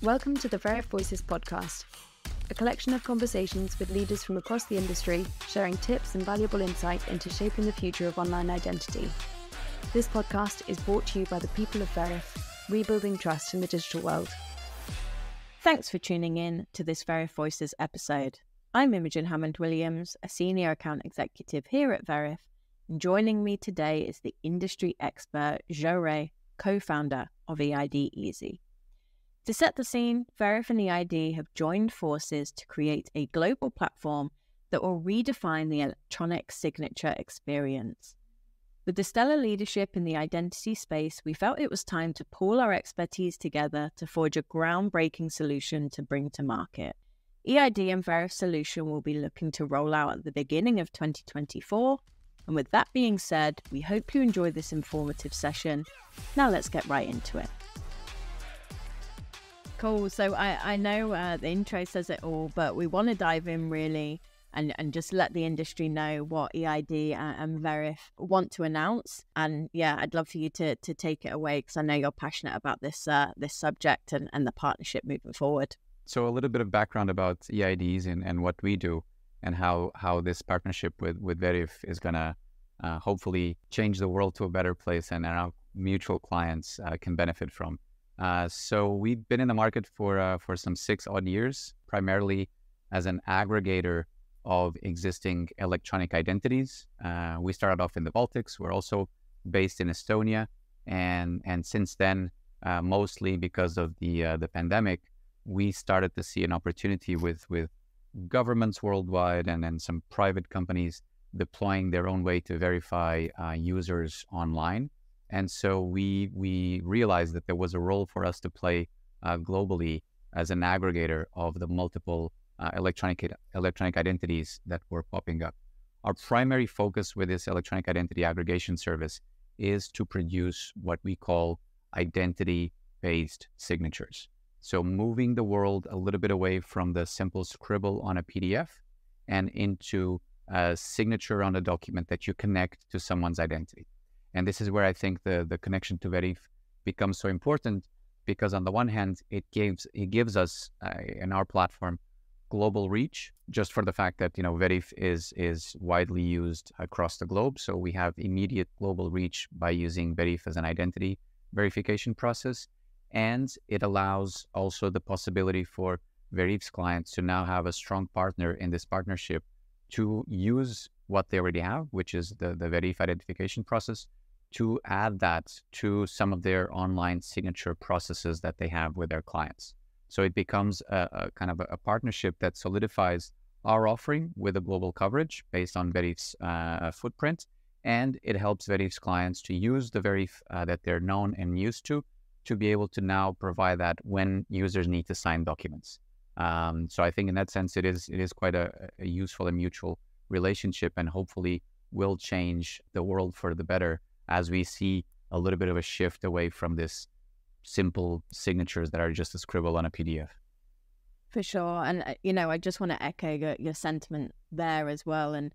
Welcome to the Veriff Voices podcast, a collection of conversations with leaders from across the industry, sharing tips and valuable insight into shaping the future of online identity. This podcast is brought to you by the people of Veriff, rebuilding trust in the digital world. Thanks for tuning in to this Veriff Voices episode. I'm Imogen Hammond-Williams, a senior account executive here at Veriff, and joining me today is the industry expert Joao Rei, co-founder of EID Easy. To set the scene, Veriff and EID have joined forces to create a global platform that will redefine the electronic signature experience. With the stellar leadership in the identity space, we felt it was time to pool our expertise together to forge a groundbreaking solution to bring to market. EID and Veriff solution will be looking to roll out at the beginning of 2024. And with that being said, we hope you enjoy this informative session. Now let's get right into it. Cool. So I know the intro says it all, but we want to dive in really and just let the industry know what EID and Veriff want to announce. And yeah, I'd love for you to take it away because I know you're passionate about this subject and the partnership moving forward. So a little bit of background about EIDs and what we do and how this partnership with Veriff is going to hopefully change the world to a better place and our mutual clients can benefit from. So we've been in the market for some 6 odd years, primarily as an aggregator of existing electronic identities. We started off in the Baltics. We're also based in Estonia. And since then, mostly because of the pandemic, we started to see an opportunity with governments worldwide and some private companies deploying their own way to verify users online. And so we realized that there was a role for us to play globally as an aggregator of the multiple electronic identities that were popping up. Our primary focus with this electronic identity aggregation service is to produce what we call identity-based signatures. So moving the world a little bit away from the simple scribble on a PDF and into a signature on a document that you connect to someone's identity. And this is where I think the connection to Veriff becomes so important because on the one hand, it gives us in our platform global reach just for the fact that, Veriff is widely used across the globe. So we have immediate global reach by using Veriff as an identity verification process. And it allows also the possibility for Veriff's clients to now have a strong partner in this partnership to use what they already have, which is the Veriff identification process, to add that to some of their online signature processes that they have with their clients. So it becomes a kind of a partnership that solidifies our offering with a global coverage based on Veriff's footprint, and it helps Veriff's clients to use the Veriff that they're known and used to be able to now provide that when users need to sign documents. So I think in that sense, it is quite a useful and mutual relationship, and hopefully will change the world for the better as we see a little bit of a shift away from this simple signatures that are just a scribble on a PDF. For sure. And, I just want to echo your sentiment there as well. And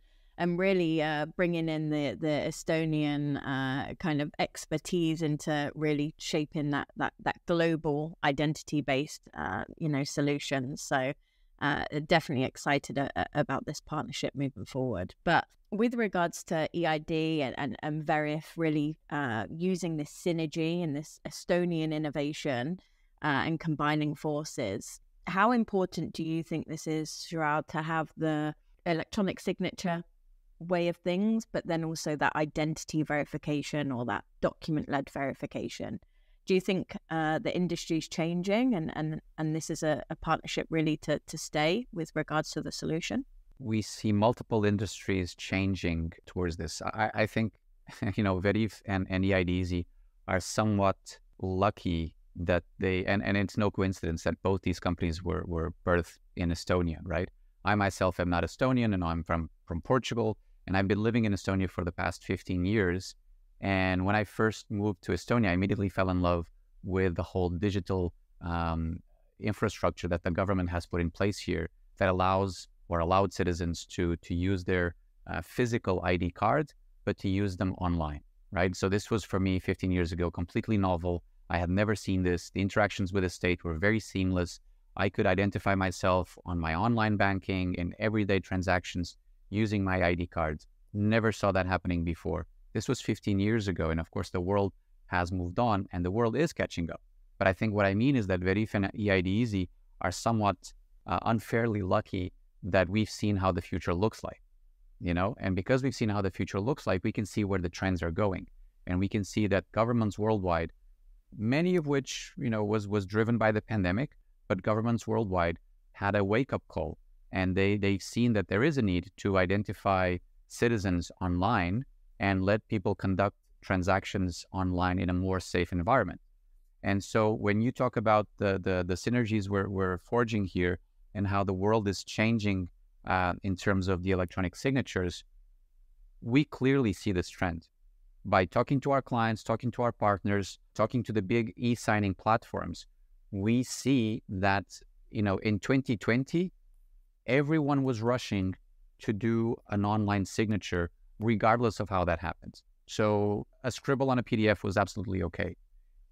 really bringing in the Estonian kind of expertise into really shaping that global identity-based, solutions. So definitely excited about this partnership moving forward. But with regards to EID and Veriff really using this synergy and this Estonian innovation and combining forces, how important do you think this is, Joao, to have the electronic signature way of things, but then also that identity verification or that document-led verification? Do you think the industry is changing and this is a partnership really to stay with regards to the solution? We see multiple industries changing towards this. I think, Veriff and EID Easy are somewhat lucky that and it's no coincidence that both these companies were birthed in Estonia, right? I myself am not Estonian and I'm from Portugal, and I've been living in Estonia for the past 15 years. And when I first moved to Estonia, I immediately fell in love with the whole digital infrastructure that the government has put in place here that allowed citizens to use their physical ID card, but to use them online, right? So this was for me 15 years ago, completely novel. I had never seen this. The interactions with the state were very seamless. I could identify myself on my online banking and everyday transactions using my ID cards. Never saw that happening before. This was 15 years ago. And of course, the world has moved on and the world is catching up. But I think what I mean is that Veriff and EID Easy are somewhat unfairly lucky that we've seen how the future looks like, and because we've seen how the future looks like, we can see where the trends are going. And we can see that governments worldwide, many of which, was driven by the pandemic, but governments worldwide had a wake-up call, and they've seen that there is a need to identify citizens online and let people conduct transactions online in a more safe environment. And so when you talk about the synergies we're forging here and how the world is changing in terms of the electronic signatures, we clearly see this trend. By talking to our clients, talking to our partners, talking to the big e-signing platforms, we see that, in 2020, everyone was rushing to do an online signature, regardless of how that happens. So a scribble on a PDF was absolutely okay.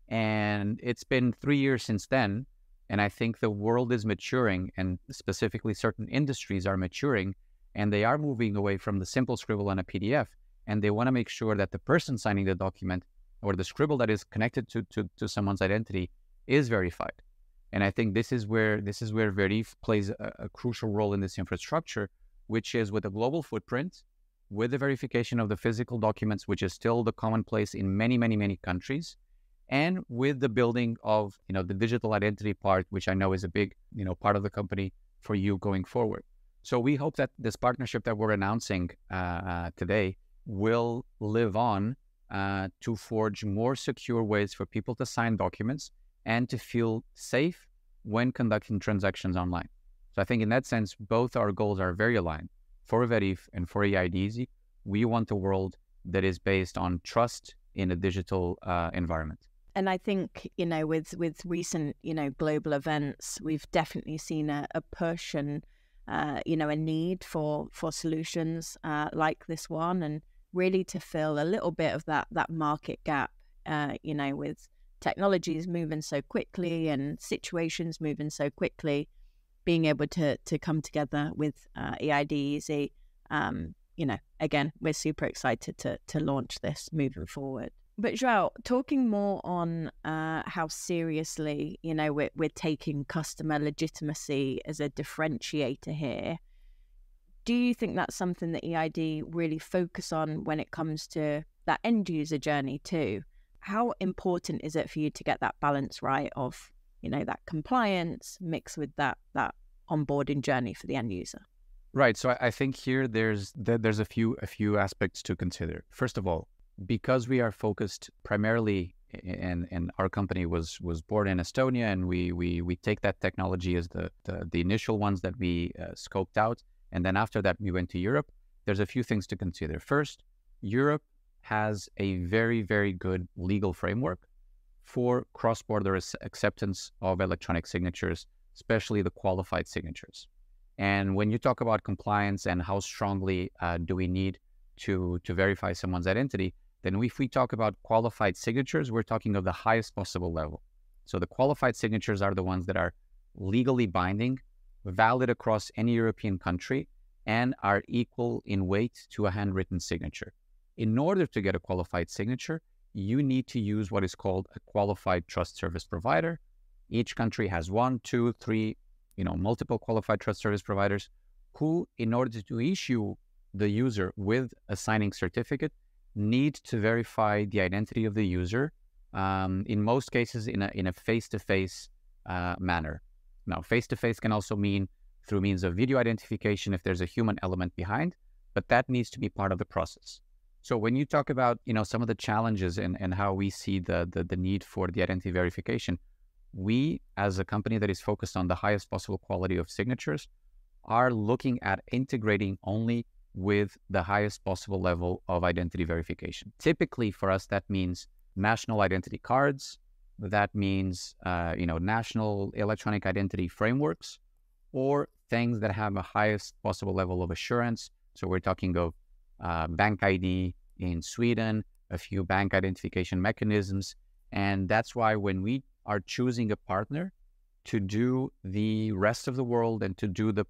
And it's been 3 years since then, and I think the world is maturing, and specifically certain industries are maturing, and they are moving away from the simple scribble on a PDF, and they want to make sure that the person signing the document or the scribble that is connected to someone's identity is verified. And I think this is where Veriff plays a crucial role in this infrastructure, which is with a global footprint, with the verification of the physical documents, which is still the commonplace in many, many, many countries, and with the building of, the digital identity part, which I know is a big, part of the company for you going forward. So we hope that this partnership that we're announcing today will live on to forge more secure ways for people to sign documents and to feel safe when conducting transactions online. So I think in that sense, both our goals are very aligned. For Veriff and for EID Easy, we want a world that is based on trust in a digital environment. And I think, with recent, global events, we've definitely seen a push and, a need for solutions like this one, and really to fill a little bit of that market gap, with technologies moving so quickly and situations moving so quickly, being able to come together with EID Easy. Again, we're super excited to launch this moving forward. But Joao, talking more on how seriously, we're taking customer legitimacy as a differentiator here, do you think that's something that EID really focus on when it comes to that end user journey too? How important is it for you to get that balance right of, that compliance mixed with that onboarding journey for the end user? Right. So I think here there's a few aspects to consider. First of all, because we are focused primarily, and our company was born in Estonia, and we take that technology as the initial ones that we scoped out, and then after that we went to Europe. There's a few things to consider. First, Europe has a very, very good legal framework for cross-border acceptance of electronic signatures, especially the qualified signatures. And when you talk about compliance and how strongly do we need to verify someone's identity, then if we talk about qualified signatures, we're talking of the highest possible level. So the qualified signatures are the ones that are legally binding, valid across any European country, and are equal in weight to a handwritten signature. In order to get a qualified signature, you need to use what is called a qualified trust service provider. Each country has 1, 2, 3, multiple qualified trust service providers who, in order to issue the user with a signing certificate, need to verify the identity of the user, in most cases in a face-to-face manner. Now, face-to-face can also mean through means of video identification if there's a human element behind, but that needs to be part of the process. So when you talk about, some of the challenges and how we see the need for the identity verification, we, as a company that is focused on the highest possible quality of signatures, are looking at integrating only with the highest possible level of identity verification. Typically for us, that means national identity cards, that means, national electronic identity frameworks, or things that have a highest possible level of assurance. So we're talking of bank ID in Sweden, a few bank identification mechanisms, And that's why when we are choosing a partner to do the rest of the world and to do the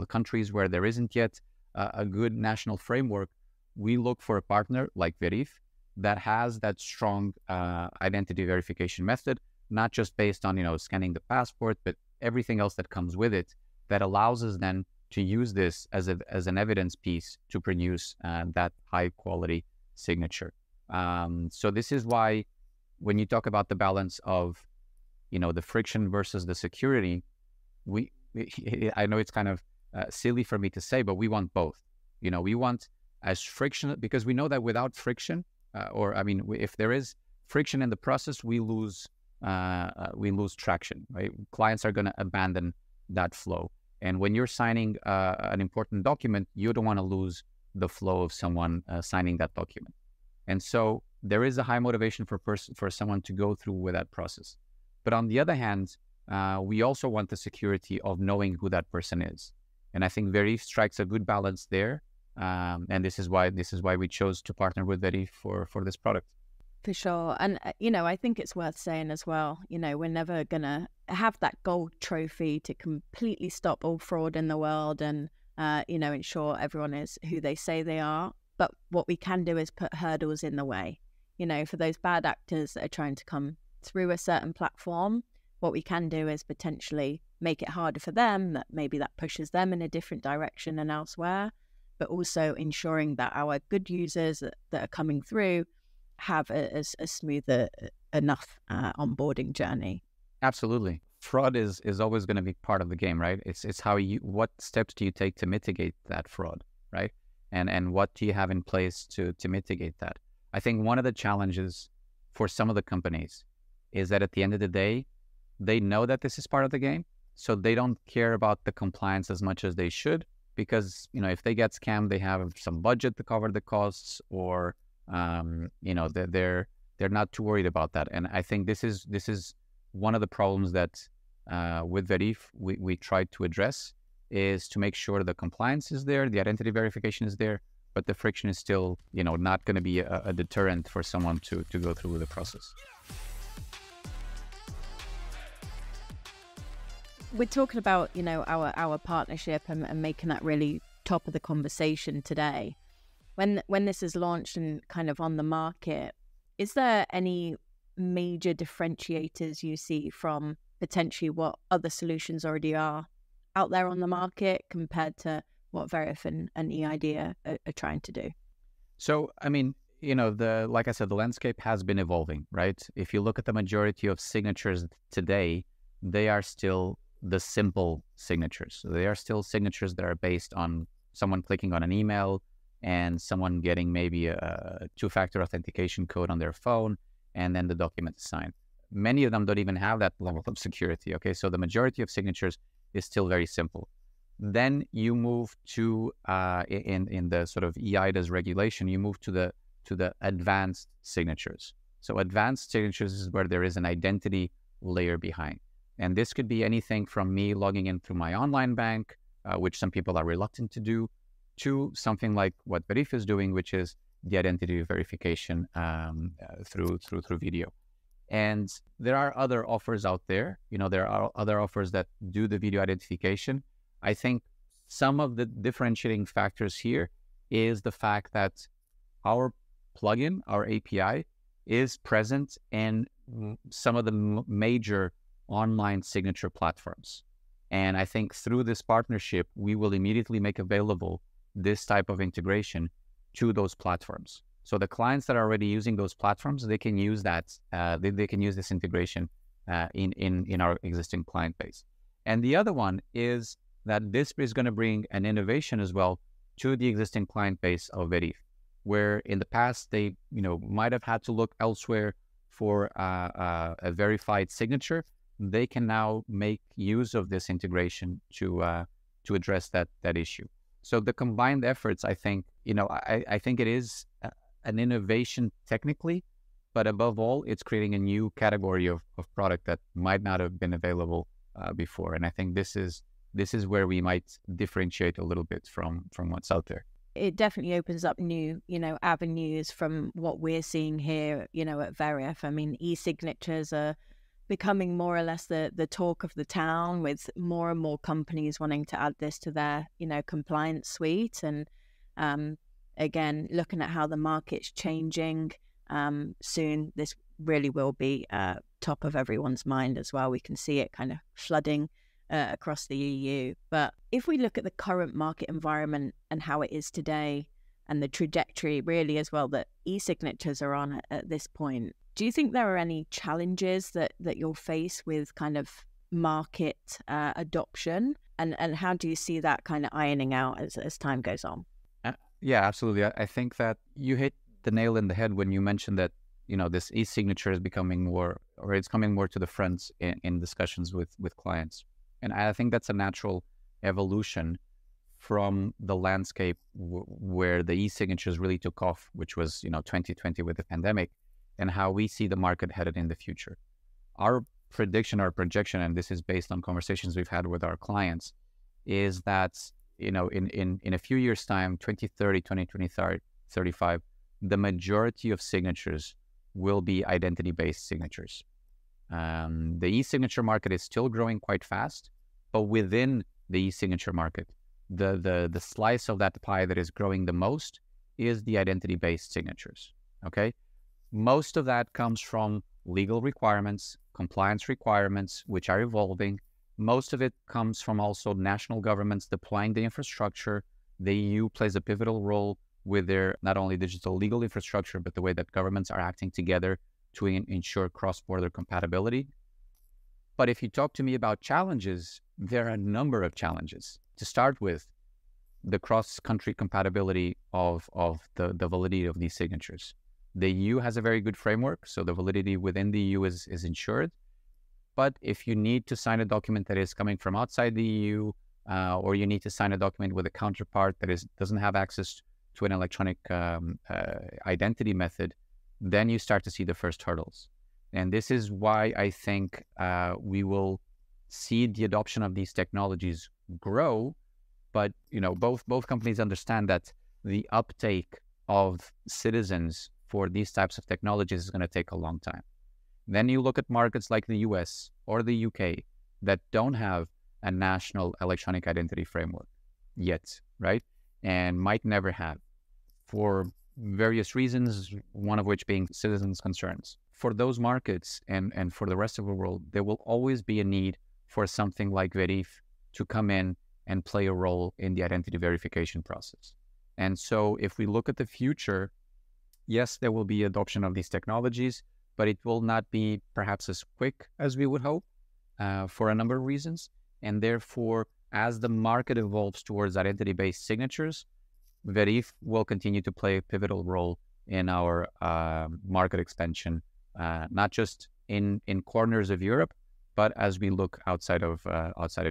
countries where there isn't yet a good national framework, we look for a partner like Veriff that has that strong identity verification method, not just based on scanning the passport, but everything else that comes with it, that allows us then to use this as an evidence piece to produce that high quality signature. So this is why when you talk about the balance of the friction versus the security, I know it's kind of silly for me to say, but we want both. We want as friction, because we know that without friction, if there is friction in the process, we lose traction, right? Clients are going to abandon that flow. And when you're signing an important document, you don't want to lose the flow of someone signing that document. And so there is a high motivation for someone to go through with that process. But on the other hand, we also want the security of knowing who that person is. And I think Veriff strikes a good balance there. And this is why we chose to partner with Veriff for this product. For sure. And, I think it's worth saying as well, we're never going to have that gold trophy to completely stop all fraud in the world and, ensure everyone is who they say they are. But what we can do is put hurdles in the way, for those bad actors that are trying to come through a certain platform. What we can do is potentially make it harder for them, that maybe that pushes them in a different direction and elsewhere, but also ensuring that our good users that are coming through have a smooth enough onboarding journey. Absolutely. Fraud is always going to be part of the game, right? It's what steps do you take to mitigate that fraud, right? And what do you have in place to mitigate that? I think one of the challenges for some of the companies is that at the end of the day, they know that this is part of the game, so they don't care about the compliance as much as they should, because if they get scammed, they have some budget to cover the costs, or they're not too worried about that. And I think this is one of the problems that with Veriff we tried to address, is to make sure the compliance is there, the identity verification is there, but the friction is still not going to be a deterrent for someone to go through the process. We're talking about our partnership and making that really top of the conversation today. When this is launched and kind of on the market, is there any major differentiators you see from potentially what other solutions already are out there on the market compared to what Veriff and EID are trying to do? So, like I said, the landscape has been evolving, right? If you look at the majority of signatures today, they are still the simple signatures. So they are still signatures that are based on someone clicking on an email and someone getting maybe a two-factor authentication code on their phone, and then the document is signed. Many of them don't even have that level of security, okay? So the majority of signatures is still very simple. Then you move to, in the sort of EIDA's regulation, you move to the advanced signatures. So advanced signatures is where there is an identity layer behind. And this could be anything from me logging in through my online bank, which some people are reluctant to do, to something like what Veriff is doing, which is the identity verification through video. And there are other offers out there. There are other offers that do the video identification. I think some of the differentiating factors here is the fact that our plugin, our API, is present in some of the major online signature platforms. And I think through this partnership, we will immediately make available this type of integration to those platforms. So the clients that are already using those platforms, they can use that. They can use this integration in our existing client base. And the other one is that this is going to bring an innovation as well to the existing client base of Veriff, where in the past they might have had to look elsewhere for a verified signature. They can now make use of this integration to address that issue. So the combined efforts, I think, I think it is an innovation technically, but above all, it's creating a new category of product that might not have been available before. And I think this is where we might differentiate a little bit from what's out there. it definitely opens up new, avenues from what we're seeing here, at Veriff. I mean, e-signatures are becoming more or less the talk of the town, with more and more companies wanting to add this to their, compliance suite. And again, looking at how the market's changing, soon this really will be top of everyone's mind as well. We can see it kind of flooding across the EU. But if we look at the current market environment and how it is today, and the trajectory really as well that e-signatures are on at this point, do you think there are any challenges that you'll face with kind of market adoption? And how do you see that kind of ironing out as time goes on? Yeah, absolutely. I think that you hit the nail in the head when you mentioned that, this e-signature is becoming more, or it's coming more to the front in discussions with clients. And I think that's a natural evolution from the landscape where the e-signatures really took off, which was, 2020 with the pandemic, and how we see the market headed in the future. Our prediction, our projection, and this is based on conversations we've had with our clients, is that, in a few years' time, 2030, 2035, the majority of signatures will be identity-based signatures. The e-signature market is still growing quite fast, but within the e-signature market, the slice of that pie that is growing the most is the identity-based signatures, okay? Most of that comes from legal requirements, compliance requirements, which are evolving. Most of it comes from also national governments deploying the infrastructure. The EU plays a pivotal role with their not only digital legal infrastructure, but the way that governments are acting together to ensure cross-border compatibility. But if you talk to me about challenges, there are a number of challenges. To start with, the cross-country compatibility of the validity of these signatures. The EU has a very good framework, so the validity within the EU is ensured. But if you need to sign a document that is coming from outside the EU, or you need to sign a document with a counterpart that doesn't have access to an electronic identity method, then you start to see the first hurdles. And this is why I think we will see the adoption of these technologies grow. But both companies understand that the uptake of citizens for these types of technologies is going to take a long time. Then you look at markets like the US or the UK that don't have a national electronic identity framework yet, right? And might never have, for various reasons, one of which being citizens' concerns. For those markets and for the rest of the world, there will always be a need for something like Veriff to come in and play a role in the identity verification process. And so if we look at the future, yes, there will be adoption of these technologies, but it will not be perhaps as quick as we would hope for a number of reasons. And therefore, as the market evolves towards identity-based signatures, Veriff will continue to play a pivotal role in our market expansion, not just in corners of Europe, but as we look outside of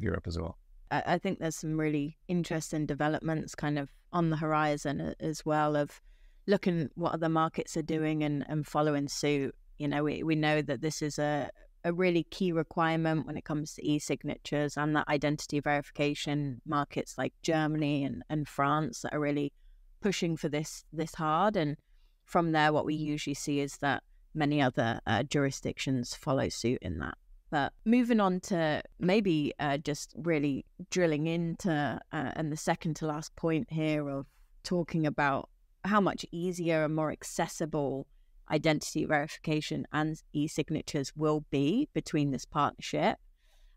Europe as well. I think there's some really interesting developments kind of on the horizon as well, of looking what other markets are doing and following suit. We know that this is a really key requirement when it comes to e-signatures and that identity verification. Markets like Germany and France that are really pushing for this hard. And from there, what we usually see is that many other jurisdictions follow suit in that. But moving on to maybe just really drilling into, and the second to last point here of talking about how much easier and more accessible identity verification and e-signatures will be between this partnership,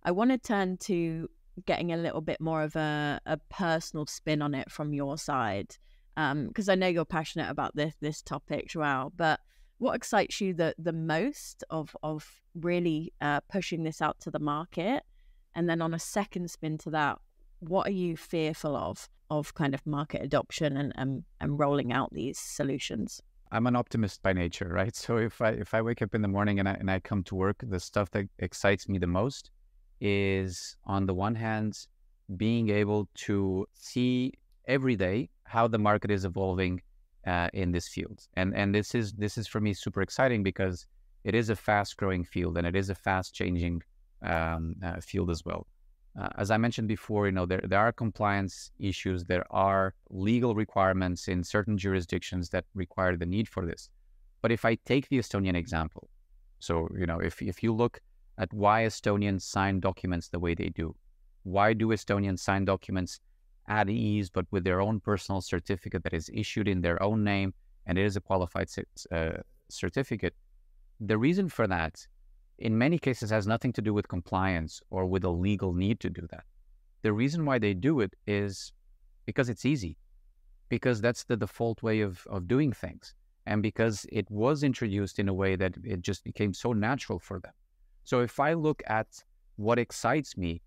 I want to turn to getting a little bit more of a personal spin on it from your side, because I know you're passionate about this topic, Joao, but what excites you the most of really pushing this out to the market? And then on a second spin to that, what are you fearful of kind of market adoption and rolling out these solutions? I'm an optimist by nature, right? So if I wake up in the morning and I come to work, the stuff that excites me the most is, on the one hand, being able to see every day how the market is evolving in this field. And this is for me super exciting, because it is a fast growing field and it is a fast changing field as well. As I mentioned before, there are compliance issues, there are legal requirements in certain jurisdictions that require the need for this. But if I take the Estonian example, so, if you look at why Estonians sign documents the way they do, why do Estonians sign documents at ease, but with their own personal certificate that is issued in their own name, and it is a qualified certificate? The reason for that, in many cases, has nothing to do with compliance or with a legal need to do that. The reason why they do it is because it's easy, because that's the default way of doing things, and because it was introduced in a way that it just became so natural for them. So if I look at what excites me,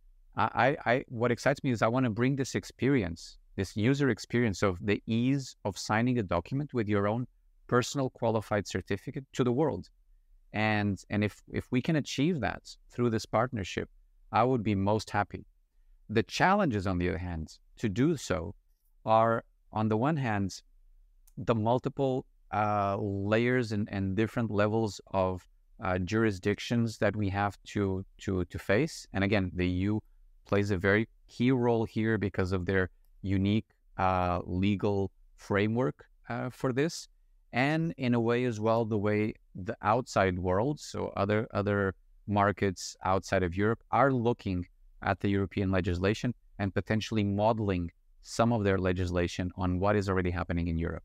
what excites me is I want to bring this experience, this user experience of the ease of signing a document with your own personal qualified certificate to the world. And if we can achieve that through this partnership, I would be most happy. The challenges, on the other hand, to do so are, on the one hand, the multiple layers and different levels of jurisdictions that we have to face. And again, the EU plays a very key role here because of their unique legal framework for this. And in a way as well, the way the outside world, so other markets outside of Europe, are looking at the European legislation and potentially modeling some of their legislation on what is already happening in Europe.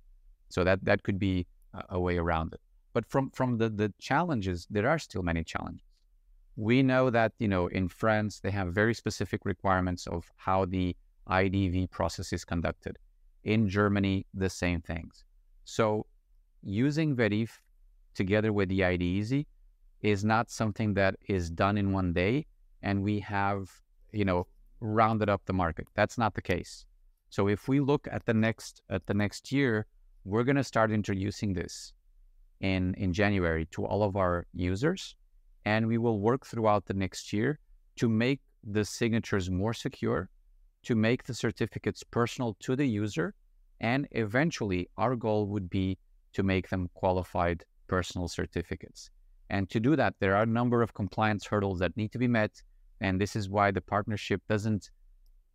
So that could be a way around it. But from the challenges, there are still many challenges. We know that, in France, they have very specific requirements of how the IDV process is conducted. In Germany, the same things. So using Veriff together with the IDEasy is not something that is done in one day and we have, rounded up the market. That's not the case. So if we look at the next year, we're going to start introducing this in January to all of our users, and we will work throughout the next year to make the signatures more secure, to make the certificates personal to the user, and eventually our goal would be to make them qualified personal certificates. And to do that, there are a number of compliance hurdles that need to be met, and this is why the partnership doesn't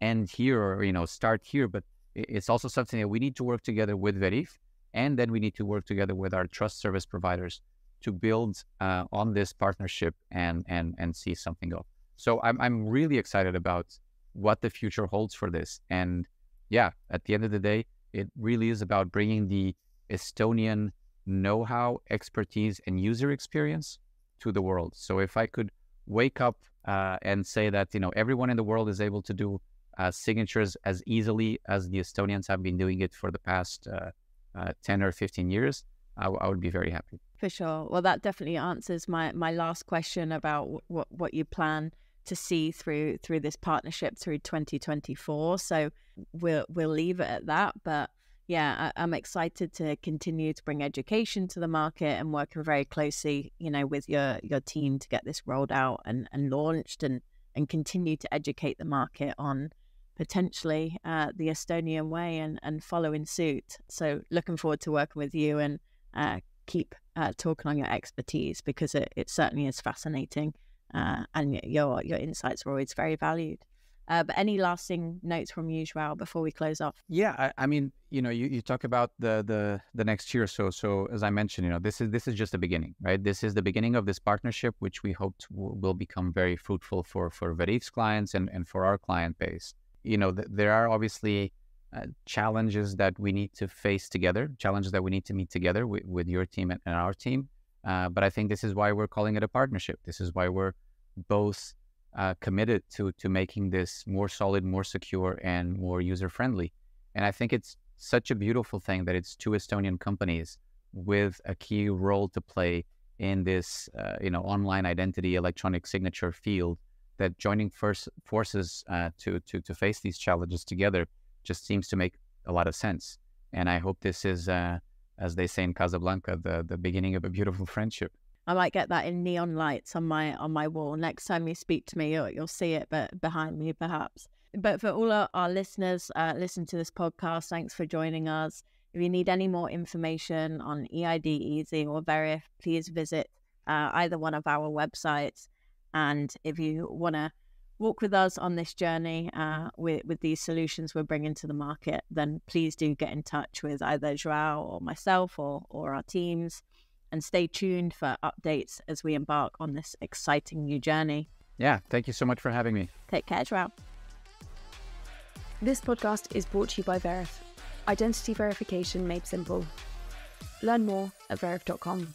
end here or start here, but it's also something that we need to work together with Veriff, and then we need to work together with our trust service providers to build on this partnership and see something go. So I'm really excited about what the future holds for this. And yeah, at the end of the day, it really is about bringing the Estonian know-how, expertise, and user experience to the world. So if I could wake up and say that everyone in the world is able to do signatures as easily as the Estonians have been doing it for the past 10 or 15 years, I would be very happy. For sure. Well, that definitely answers my last question about what you plan to see through this partnership through 2024. So we'll leave it at that. But yeah, I'm excited to continue to bring education to the market and working very closely, with your team to get this rolled out and launched and continue to educate the market on potentially the Estonian way and following suit. So looking forward to working with you and keep talking on your expertise, because it certainly is fascinating and your insights are always very valued. But any lasting notes from you, Joao, before we close off? Yeah, I mean, you talk about the next year. So as I mentioned, this is just the beginning, right? This is the beginning of this partnership, which we hope will become very fruitful for Veriff's clients and for our client base. There are obviously challenges that we need to face together, challenges that we need to meet together with your team and our team. But I think this is why we're calling it a partnership. This is why we're both committed to making this more solid, more secure, and more user-friendly. And I think it's such a beautiful thing that it's two Estonian companies with a key role to play in this, online identity, electronic signature field, that joining forces to face these challenges together just seems to make a lot of sense. And I hope this is, as they say in Casablanca, the beginning of a beautiful friendship. I might get that in neon lights on my wall. Next time you speak to me, you'll see it, but behind me perhaps. But for all our listeners, listen to this podcast. Thanks for joining us. If you need any more information on eIDEasy or Veriff, please visit either one of our websites. And if you want to walk with us on this journey with these solutions we're bringing to the market, then please do get in touch with either Joao or myself or our teams, and stay tuned for updates as we embark on this exciting new journey. Yeah, thank you so much for having me. Take care, Joao. This podcast is brought to you by Veriff. Identity verification made simple. Learn more at veriff.com.